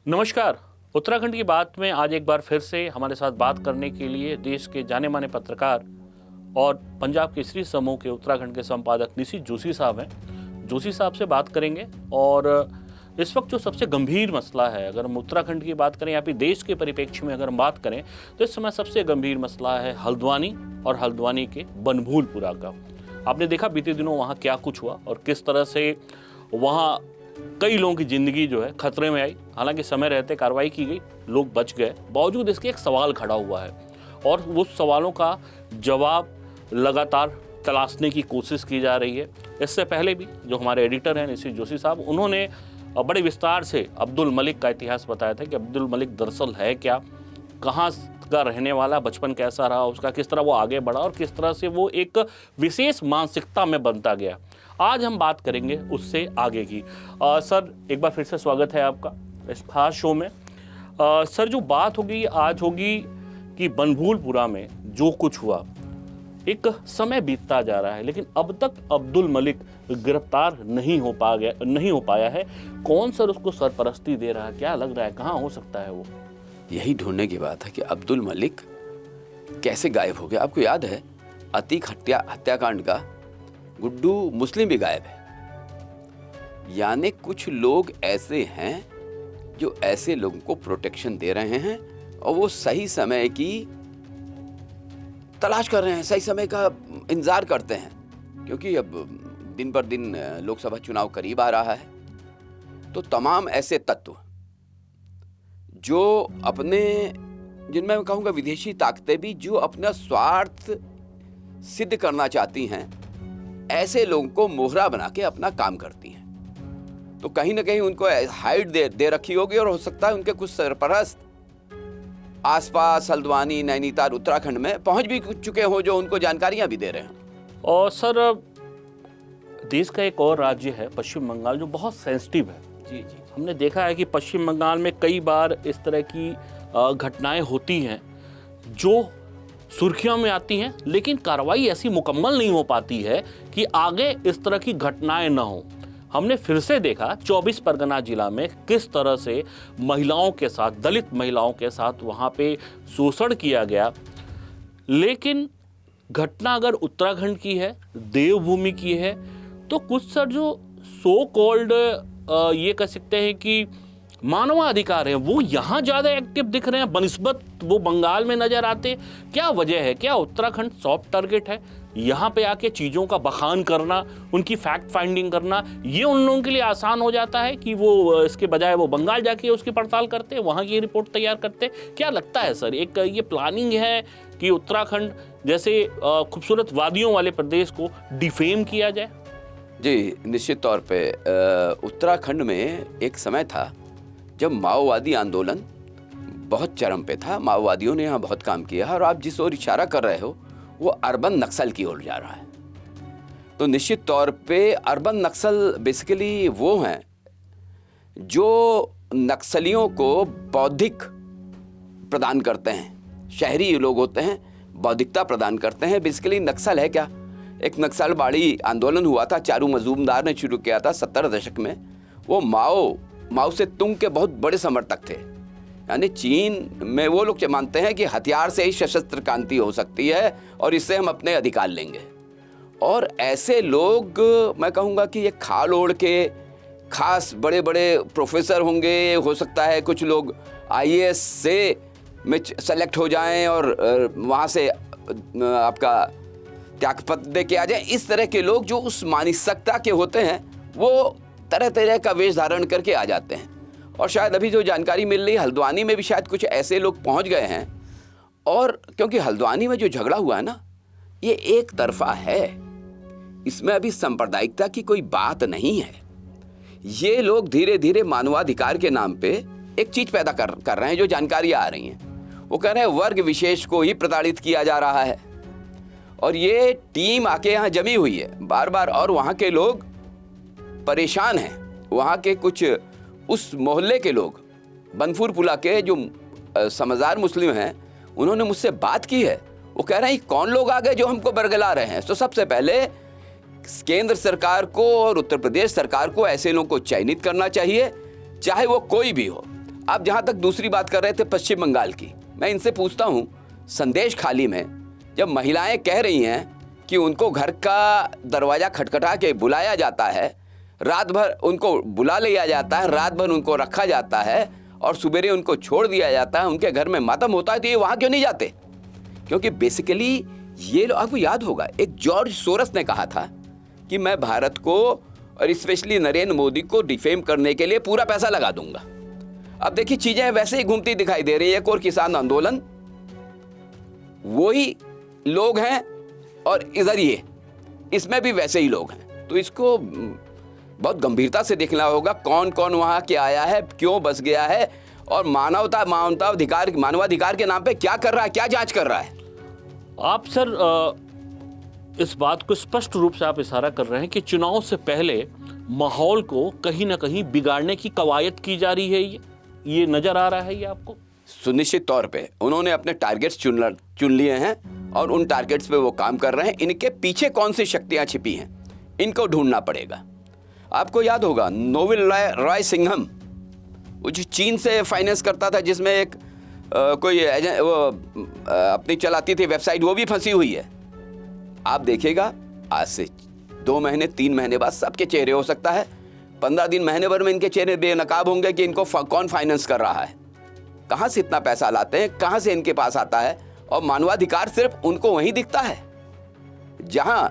नमस्कार। उत्तराखंड की बात में आज एक बार फिर से हमारे साथ बात करने के लिए देश के जाने माने पत्रकार और पंजाब केसरी समूह के उत्तराखंड के संपादक निशित जोशी साहब हैं। जोशी साहब से बात करेंगे और इस वक्त जो सबसे गंभीर मसला है, अगर हम उत्तराखंड की बात करें या फिर देश के परिप्रेक्ष्य में अगर हम बात करें तो इस समय सबसे गंभीर मसला है हल्द्वानी और हल्द्वानी के बनभूलपुरा का। आपने देखा बीते दिनों वहाँ क्या कुछ हुआ और किस तरह से वहाँ कई लोगों की ज़िंदगी जो है खतरे में आई। हालांकि समय रहते कार्रवाई की गई, लोग बच गए, बावजूद इसके एक सवाल खड़ा हुआ है और उस सवालों का जवाब लगातार तलाशने की कोशिश की जा रही है। इससे पहले भी जो हमारे एडिटर हैं निशित जोशी साहब, उन्होंने बड़े विस्तार से अब्दुल मलिक का इतिहास बताया था कि अब्दुल मलिक दरअसल है क्या, कहाँ का रहने वाला, बचपन कैसा रहा उसका, किस तरह वो आगे बढ़ा और किस तरह से वो एक विशेष मानसिकता में बनता गया। आज हम बात करेंगे उससे आगे की। सर, एक बार फिर से स्वागत है आपका इस खास शो में। सर, जो बात होगी आज होगी कि बनभूलपुरा में जो कुछ हुआ, एक समय बीतता जा रहा है लेकिन अब तक अब्दुल मलिक गिरफ्तार नहीं हो पाया है। कौन सर उसको सरपरस्ती दे रहा है, क्या लग रहा है, कहाँ हो सकता है वो? यही ढूंढने की बात है कि अब्दुल मलिक कैसे गायब हो गया। आपको याद है अतीक हत्याकांड का गुड्डू मुस्लिम भी गायब है। यानी कुछ लोग ऐसे हैं जो ऐसे लोगों को प्रोटेक्शन दे रहे हैं और वो सही समय की तलाश कर रहे हैं, सही समय का इंतजार करते हैं, क्योंकि अब दिन पर दिन लोकसभा चुनाव करीब आ रहा है। तो तमाम ऐसे तत्व जो अपने, जिनमें मैं कहूँगा विदेशी ताकतें भी, जो अपना स्वार्थ सिद्ध करना चाहती हैं, ऐसे लोगों को मोहरा बना के अपना काम करती हैं। तो कहीं ना कहीं उनको हाइड दे रखी होगी और हो सकता है उनके कुछ सरपरस्त आसपास हल्द्वानी, नैनीताल, उत्तराखंड में पहुंच भी चुके हों जो उनको जानकारियां भी दे रहे हैं। और सर, देश का एक और राज्य है पश्चिम बंगाल जो बहुत सेंसिटिव है। जी जी, हमने देखा है कि पश्चिम बंगाल में कई बार इस तरह की घटनाएं होती हैं जो सुर्खियों में आती हैं, लेकिन कार्रवाई ऐसी मुकम्मल नहीं हो पाती है कि आगे इस तरह की घटनाएं ना हो। हमने फिर से देखा 24 परगना जिला में किस तरह से महिलाओं के साथ, दलित महिलाओं के साथ वहाँ पे शोषण किया गया। लेकिन घटना अगर उत्तराखंड की है, देवभूमि की है, तो कुछ सर जो सो कॉल्ड ये कह सकते हैं कि मानवाधिकार है, वो यहाँ ज़्यादा एक्टिव दिख रहे हैं बनिस्बत वो बंगाल में नज़र आते। क्या वजह है? क्या उत्तराखंड सॉफ्ट टारगेट है? यहाँ पे आके चीज़ों का बखान करना, उनकी फैक्ट फाइंडिंग करना, ये उन लोगों के लिए आसान हो जाता है कि वो इसके बजाय वो बंगाल जाके उसकी पड़ताल करते, वहाँ की रिपोर्ट तैयार करते। क्या लगता है सर, एक ये प्लानिंग है कि उत्तराखंड जैसे खूबसूरत वादियों वाले प्रदेश को डिफेम किया जाए? जी, निश्चित तौर पे उत्तराखंड में एक समय था जब माओवादी आंदोलन बहुत चरम पे था। माओवादियों ने यहाँ बहुत काम किया और आप जिस ओर इशारा कर रहे हो वो अर्बन नक्सल की ओर जा रहा है। तो निश्चित तौर पे अर्बन नक्सल बेसिकली वो हैं जो नक्सलियों को बौद्धिक प्रदान करते हैं। शहरी लोग होते हैं, बौद्धिकता प्रदान करते हैं। बेसिकली नक्सल है क्या? एक नक्सलवाड़ी आंदोलन हुआ था, चारू मजूमदार ने शुरू किया था 70 दशक में। वो माओ से तुंग के बहुत बड़े समर्थक थे। यानी चीन में वो लोग मानते हैं कि हथियार से ही सशस्त्र क्रांति हो सकती है और इससे हम अपने अधिकार लेंगे। और ऐसे लोग, मैं कहूँगा कि ये खाल ओढ़ के, खास बड़े बड़े प्रोफेसर होंगे, हो सकता है कुछ लोग IAS से में सेलेक्ट हो जाएं और वहाँ से आपका त्यागपत्र दे के आ जाएं। इस तरह के लोग जो उस मानसिकता के होते हैं वो तरह तरह का वेश धारण करके आ जाते हैं। और शायद अभी जो जानकारी मिल रही है, हल्द्वानी में भी शायद कुछ ऐसे लोग पहुंच गए हैं। और क्योंकि हल्द्वानी में जो झगड़ा हुआ है ना, ये एक तरफा है, इसमें अभी सांप्रदायिकता की कोई बात नहीं है। ये लोग धीरे धीरे मानवाधिकार के नाम पे एक चीज पैदा कर रहे हैं। जो जानकारियां आ रही हैं वो कह रहे हैं वर्ग विशेष को ही प्रताड़ित किया जा रहा है और ये टीम आके यहाँ जमी हुई है बार बार, और वहाँ के लोग परेशान हैं। वहाँ के कुछ उस मोहल्ले के लोग, बनभूलपुरा के जो समझदार मुस्लिम हैं, उन्होंने मुझसे बात की है। वो कह रहे हैं कौन लोग आ गए जो हमको बरगला रहे हैं। तो सबसे पहले केंद्र सरकार को और उत्तर प्रदेश सरकार को ऐसे लोगों को चयनित करना चाहिए, चाहे वो कोई भी हो। आप जहां तक दूसरी बात कर रहे थे पश्चिम बंगाल की, मैं इनसे पूछता हूं, संदेश खाली में जब महिलाएं कह रही हैं कि उनको घर का दरवाजा खटखटा के बुलाया जाता है, रात भर उनको बुला लिया जाता है, रात भर उनको रखा जाता है और सुबेरे उनको छोड़ दिया जाता है, उनके घर में मातम होता है, तो ये वहां क्यों नहीं जाते? क्योंकि बेसिकली ये आपको याद होगा, एक जॉर्ज सोरस ने कहा था कि मैं भारत को और स्पेशली नरेंद्र मोदी को डिफेम करने के लिए पूरा पैसा लगा दूंगा। अब देखिए चीजें वैसे ही घूमती दिखाई दे रही है। एक और किसान आंदोलन, वही लोग हैं और इधर ये, इसमें भी वैसे ही लोग हैं। तो इसको बहुत गंभीरता से देखना होगा, कौन कौन वहां के आया है, क्यों बस गया है और मानवाधिकार के नाम पे क्या कर रहा है, क्या जांच कर रहा है। आप सर इस बात को स्पष्ट रूप से आप इशारा कर रहे हैं कि चुनाव से पहले माहौल को कहीं ना कहीं बिगाड़ने की कवायद की जा रही है, ये नजर आ रहा है ये आपको? सुनिश्चित तौर पे उन्होंने अपने टारगेट्स चुन लिए हैं और उन टारगेट्स पे वो काम कर रहे हैं। इनके पीछे कौन सी शक्तियां छिपी हैं, इनको ढूंढना पड़ेगा। आपको याद होगा नोवेल रॉय सिंघम, वो जो चीन से फाइनेंस करता था, जिसमें एक कोई अपनी चलाती थी वेबसाइट, वो भी फंसी हुई है। आप देखिएगा आज से 2 महीने 3 महीने बाद सबके चेहरे, हो सकता है 15 दिन महीने भर में इनके चेहरे बेनकाब होंगे कि इनको कौन फाइनेंस कर रहा है, कहां से इतना पैसा लाते हैं, कहां से इनके पास आता है। और मानवाधिकार सिर्फ उनको वहीं दिखता है जहां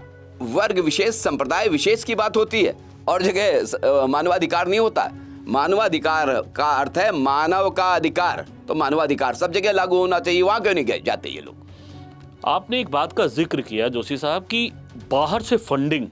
वर्ग विशेष, संप्रदाय विशेष की बात होती है, और जगह मानवाधिकार नहीं होता। मानवाधिकार का अर्थ है मानव का अधिकार, तो मानवाधिकार सब जगह लागू होना चाहिए। वहां क्यों नहीं जाते ये लोग? आपने एक बात का जिक्र किया जोशी साहब कि बाहर से फंडिंग,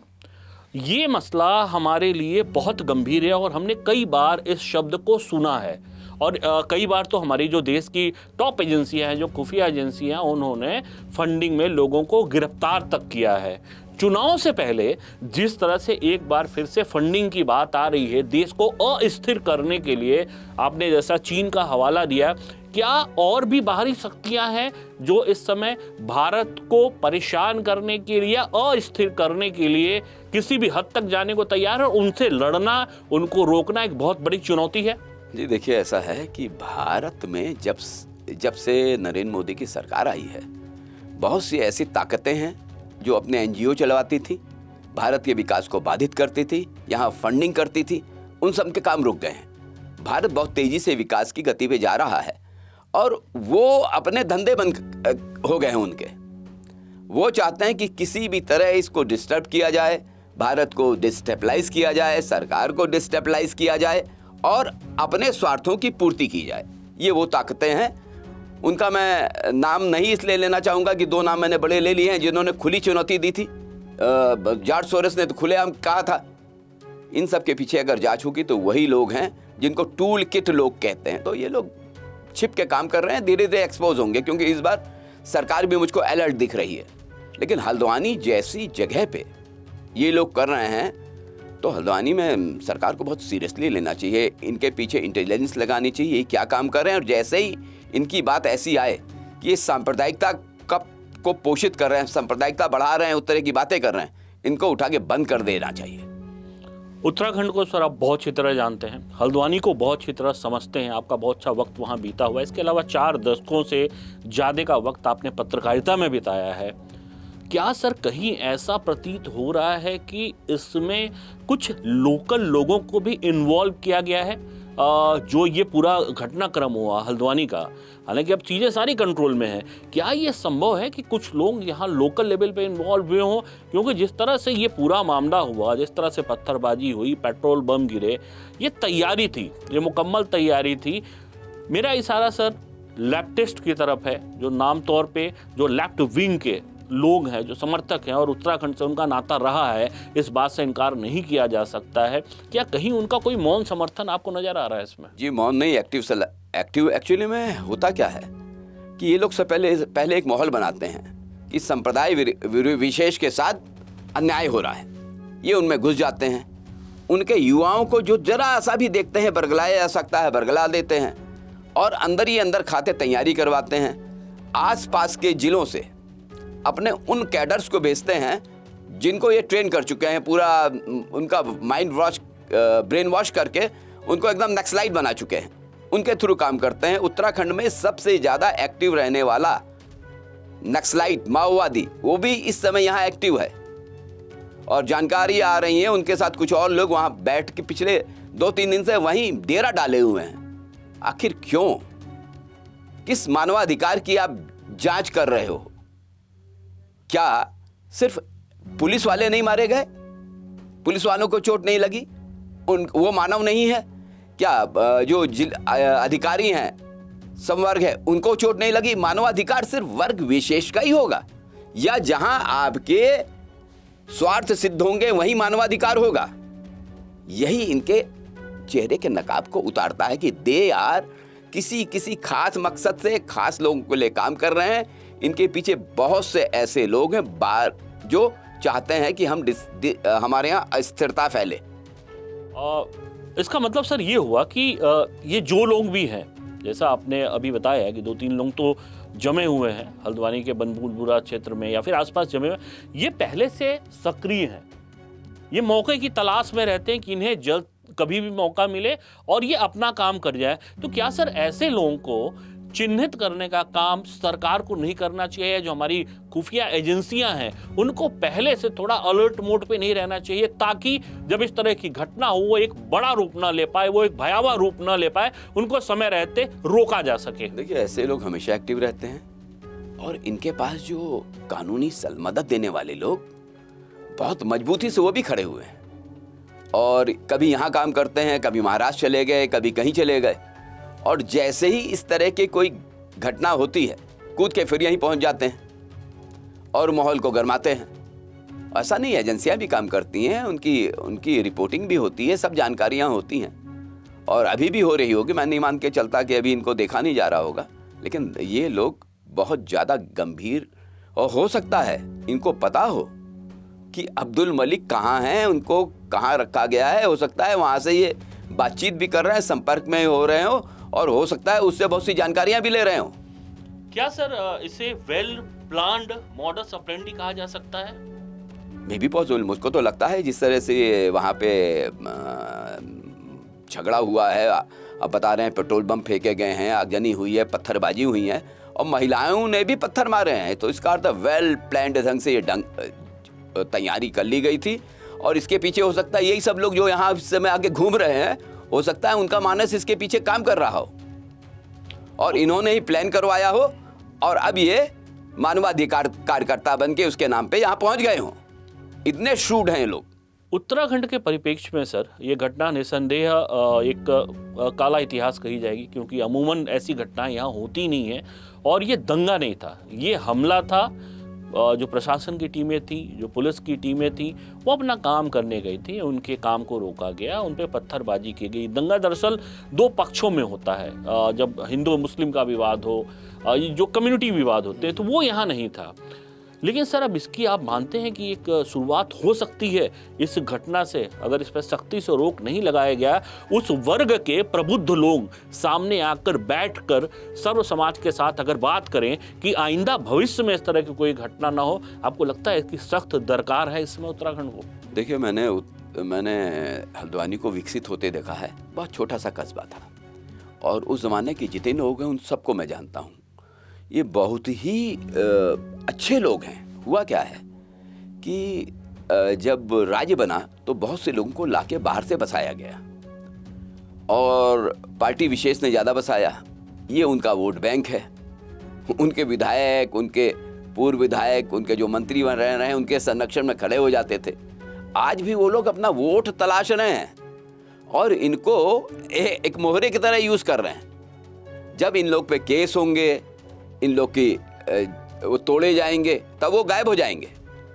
ये मसला हमारे लिए बहुत गंभीर है और हमने कई बार इस शब्द को सुना है। और कई बार तो हमारी जो देश की टॉप एजेंसियां हैं, जो खुफिया एजेंसियां, उन्होंने फंडिंग में लोगों को गिरफ्तार तक किया है। चुनाव से पहले जिस तरह से एक बार फिर से फंडिंग की बात आ रही है देश को अस्थिर करने के लिए, आपने जैसा चीन का हवाला दिया, क्या और भी बाहरी शक्तियां हैं जो इस समय भारत को परेशान करने के लिए, अस्थिर करने के लिए किसी भी हद तक जाने को तैयार है? उनसे लड़ना, उनको रोकना एक बहुत बड़ी चुनौती है। जी देखिए, ऐसा है कि भारत में जब से नरेंद्र मोदी की सरकार आई है, बहुत सी ऐसी ताकतें हैं जो अपने एनजीओ चलवाती थी, भारत के विकास को बाधित करती थी, यहाँ फंडिंग करती थी, उन सब के काम रुक गए हैं। भारत बहुत तेजी से विकास की गति पे जा रहा है और वो अपने धंधे बंद हो गए हैं उनके। वो चाहते हैं कि किसी भी तरह इसको डिस्टर्ब किया जाए, भारत को डिस्टेबलाइज किया जाए, सरकार को डिस्टेबलाइज किया जाए और अपने स्वार्थों की पूर्ति की जाए। ये वो ताकतें हैं। उनका मैं नाम नहीं इसलिए लेना चाहूँगा कि 2 नाम मैंने बड़े ले लिए हैं जिन्होंने खुली चुनौती दी थी। जॉर्ज सोरस ने तो खुलेआम कहा था। इन सब के पीछे अगर जांच होगी तो वही लोग हैं जिनको टूल किट लोग कहते हैं। तो ये लोग छिप के काम कर रहे हैं, धीरे धीरे एक्सपोज होंगे, क्योंकि इस बार सरकार भी मुझको अलर्ट दिख रही है। लेकिन हल्द्वानी जैसी जगह पे ये लोग कर रहे हैं तो हल्द्वानी में सरकार को बहुत सीरियसली लेना चाहिए। इनके पीछे इंटेलिजेंस लगानी चाहिए, ये क्या काम कर रहे हैं। और जैसे ही इनकी बात ऐसी आए कि ये सांप्रदायिकता को पोषित कर रहे हैं, सांप्रदायिकता बढ़ा रहे हैं, उस तरह की बातें कर रहे हैं, इनको उठा के बंद कर देना चाहिए। उत्तराखंड को सर आप बहुत अच्छी तरह जानते हैं, हल्द्वानी को बहुत अच्छी तरह समझते हैं, आपका बहुत अच्छा वक्त वहाँ बीता हुआ है। इसके अलावा 4 दशकों से ज़्यादा का वक्त आपने पत्रकारिता में बिताया है। क्या सर कहीं ऐसा प्रतीत हो रहा है कि इसमें कुछ लोकल लोगों को भी इन्वॉल्व किया गया है? जो ये पूरा घटनाक्रम हुआ हल्द्वानी का, हालांकि अब चीज़ें सारी कंट्रोल में है, क्या ये संभव है कि कुछ लोग यहाँ लोकल लेवल पे इन्वॉल्व हुए हों? क्योंकि जिस तरह से ये पूरा मामला हुआ, जिस तरह से पत्थरबाजी हुई, पेट्रोल बम गिरे, ये तैयारी थी, ये मुकम्मल तैयारी थी। मेरा इशारा सर लेफ्टिस्ट की तरफ है, जो नाम तौर पे जो लेफ्ट विंग के लोग हैं, जो समर्थक हैं और उत्तराखंड से उनका नाता रहा है, इस बात से इनकार नहीं किया जा सकता है। क्या कहीं उनका कोई मौन समर्थन आपको नजर आ रहा है इसमें? जी मौन नहीं, एक्टिव एक्चुअली में होता क्या है कि ये लोग से पहले एक माहौल बनाते हैं कि संप्रदाय विशेष के साथ अन्याय हो रहा है। ये उनमें घुस जाते हैं, उनके युवाओं को जो जरा सा भी देखते हैं बरगलाया जा सकता है बरगला देते हैं और अंदर ही अंदर खाते तैयारी करवाते हैं। आसपास के जिलों से अपने उन कैडर्स को भेजते हैं जिनको ये ट्रेन कर चुके हैं, पूरा उनका ब्रेन वॉश करके उनको एकदम नक्सलाइट बना चुके हैं। उनके थ्रू काम करते हैं। उत्तराखंड में सबसे ज्यादा एक्टिव रहने वाला नक्सलाइट माओवादी वो भी इस समय यहाँ एक्टिव है, और जानकारी आ रही है उनके साथ कुछ और लोग वहां बैठ के पिछले 2-3 दिन से वहीं डेरा डाले हुए हैं। आखिर क्यों? किस मानवाधिकार की आप जांच कर रहे हो? क्या सिर्फ पुलिस वाले नहीं मारे गए? पुलिस वालों को चोट नहीं लगी? वो मानव नहीं है क्या? जो अधिकारी हैं, संवर्ग है, उनको चोट नहीं लगी? मानवाधिकार सिर्फ वर्ग विशेष का ही होगा, या जहां आपके स्वार्थ सिद्ध होंगे वही मानवाधिकार होगा? यही इनके चेहरे के नकाब को उतारता है कि दे आर किसी खास मकसद से खास लोगों के लिए काम कर रहे हैं। इनके पीछे बहुत से ऐसे लोग हैं जो चाहते हैं कि हमारे यहाँ अस्थिरता फैले। इसका मतलब सर ये हुआ कि ये जो लोग भी हैं, जैसा आपने अभी बताया कि 2-3 लोग तो जमे हुए हैं हल्द्वानी के बनभूलपुरा क्षेत्र में या फिर आसपास जमे हुए, ये पहले से सक्रिय हैं। ये मौके की तलाश में रहते हैं कि इन्हें जल्द कभी भी मौका मिले और ये अपना काम कर जाए। तो क्या सर ऐसे लोगों को चिन्हित करने का काम सरकार को नहीं करना चाहिए? जो हमारी खुफिया एजेंसियां हैं उनको पहले से थोड़ा अलर्ट मोड पे नहीं रहना चाहिए, ताकि जब इस तरह की घटना हो वो एक बड़ा रूप ना ले पाए, वो एक भयावह रूप ना ले पाए, उनको समय रहते रोका जा सके? देखिए, ऐसे लोग हमेशा एक्टिव रहते हैं, और इनके पास जो कानूनी मदद देने वाले लोग बहुत मजबूती से वो भी खड़े हुए हैं, और कभी यहाँ काम करते हैं, कभी महाराष्ट्र चले गए, कभी कहीं चले गए, और जैसे ही इस तरह की कोई घटना होती है कूद के फिर यहीं पहुंच जाते हैं और माहौल को गरमाते हैं। ऐसा नहीं, एजेंसियां भी काम करती हैं, उनकी रिपोर्टिंग भी होती है, सब जानकारियां होती हैं, और अभी भी हो रही होगी। मैं नहीं मान के चलता कि अभी इनको देखा नहीं जा रहा होगा, लेकिन ये लोग बहुत ज़्यादा गंभीर, और हो सकता है इनको पता हो कि अब्दुल मलिक कहाँ हैं, उनको कहाँ रखा गया है। हो सकता है वहाँ से ये बातचीत भी कर रहे हैं, संपर्क में हो रहे हो, और हो सकता है उससे बहुत सी जानकारियां भी ले रहे हो। क्या सर इसे वेल प्लान्ड मॉडस ऑपरेंडी कहा जा सकता है? May be possible. मुझको तो लगता है जिस तरह से वहाँ पे झगड़ा हुआ है, अब बता रहे हैं पेट्रोल बम फेंके गए हैं, आगजनी हुई है, पत्थरबाजी हुई है, और महिलाओं ने भी पत्थर मारे हैं, तो इसका अर्थ वेल प्लान्ड ढंग से ये तैयारी कर ली गई थी। और इसके पीछे हो सकता है यही सब लोग जो यहाँ इस समय आगे घूम रहे हैं, हो सकता है उनका मानस इसके पीछे काम कर रहा हो, और इन्होंने ही प्लान करवाया हो, और अब ये मानवाधिकार कार्यकर्ता बन के उसके नाम पे यहाँ पहुंच गए हों। इतने शूड हैं ये लोग। उत्तराखंड के परिप्रेक्ष्य में सर ये घटना निसंदेह एक काला इतिहास कही जाएगी, क्योंकि अमूमन ऐसी घटनाएं यहाँ होती नहीं है, और ये दंगा नहीं था, ये हमला था। जो प्रशासन की टीमें थी, जो पुलिस की टीमें थी, वो अपना काम करने गई थी, उनके काम को रोका गया, उन पे पत्थरबाजी की गई। दंगा दरअसल 2 पक्षों में होता है। जब हिंदू मुस्लिम का विवाद हो, जो कम्युनिटी विवाद होते हैं, तो वो यहाँ नहीं था। लेकिन सर अब इसकी आप मानते हैं कि एक शुरुआत हो सकती है इस घटना से, अगर इस पर सख्ती से रोक नहीं लगाया गया, उस वर्ग के प्रबुद्ध लोग सामने आकर बैठकर सर्व समाज के साथ अगर बात करें कि आइंदा भविष्य में इस तरह की कोई घटना ना हो, आपको लगता है कि सख्त दरकार है इसमें उत्तराखंड को? देखिए, मैंने हल्द्वानी को विकसित होते देखा है। बहुत छोटा सा कस्बा था, और उस जमाने के जितने लोग हैं उन सबको मैं जानता हूँ। ये बहुत ही अच्छे लोग हैं। हुआ क्या है कि जब राज्य बना तो बहुत से लोगों को लाके बाहर से बसाया गया, और पार्टी विशेष ने ज़्यादा बसाया। ये उनका वोट बैंक है। उनके विधायक, उनके पूर्व विधायक, उनके जो मंत्री बन रहे हैं, उनके संरक्षण में खड़े हो जाते थे। आज भी वो लोग अपना वोट तलाश रहे हैं, और इनको एक मोहरे की तरह यूज़ कर रहे हैं। जब इन लोग पे केस होंगे, इन लोग की वो तोड़े जाएंगे, तब वो गायब हो जाएंगे।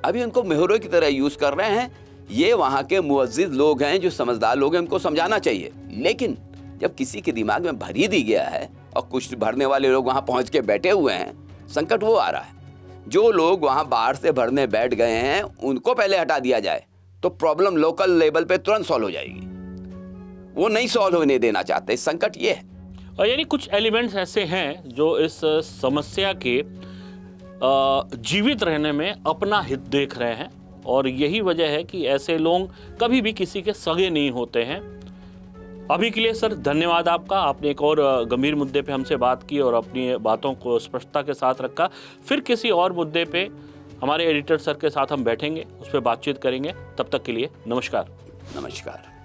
अभी उनको मोहरे की तरह यूज़ कर रहे हैं। ये वहाँ के मुअज्जिज़ लोग हैं, जो समझदार लोग हैं, उनको समझाना चाहिए। लेकिन जब किसी के दिमाग में भर ही दी गया है, और कुछ भरने वाले लोग वहाँ पहुँच के बैठे हुए हैं, संकट वो आ रहा है। जो लोग वहाँ बाहर से भरने बैठ गए हैं, उनको पहले हटा दिया जाए, तो प्रॉब्लम लोकल लेवल पे तुरंत सॉल्व हो जाएगी। वो नहीं सॉल्व होने देना चाहते। संकट ये है। और यानी कुछ एलिमेंट्स ऐसे हैं जो इस समस्या के जीवित रहने में अपना हित देख रहे हैं, और यही वजह है कि ऐसे लोग कभी भी किसी के सगे नहीं होते हैं। अभी के लिए सर धन्यवाद आपका। आपने एक और गंभीर मुद्दे पे हमसे बात की और अपनी बातों को स्पष्टता के साथ रखा। फिर किसी और मुद्दे पे हमारे एडिटर सर के साथ हम बैठेंगे, उस पर बातचीत करेंगे। तब तक के लिए नमस्कार। नमस्कार।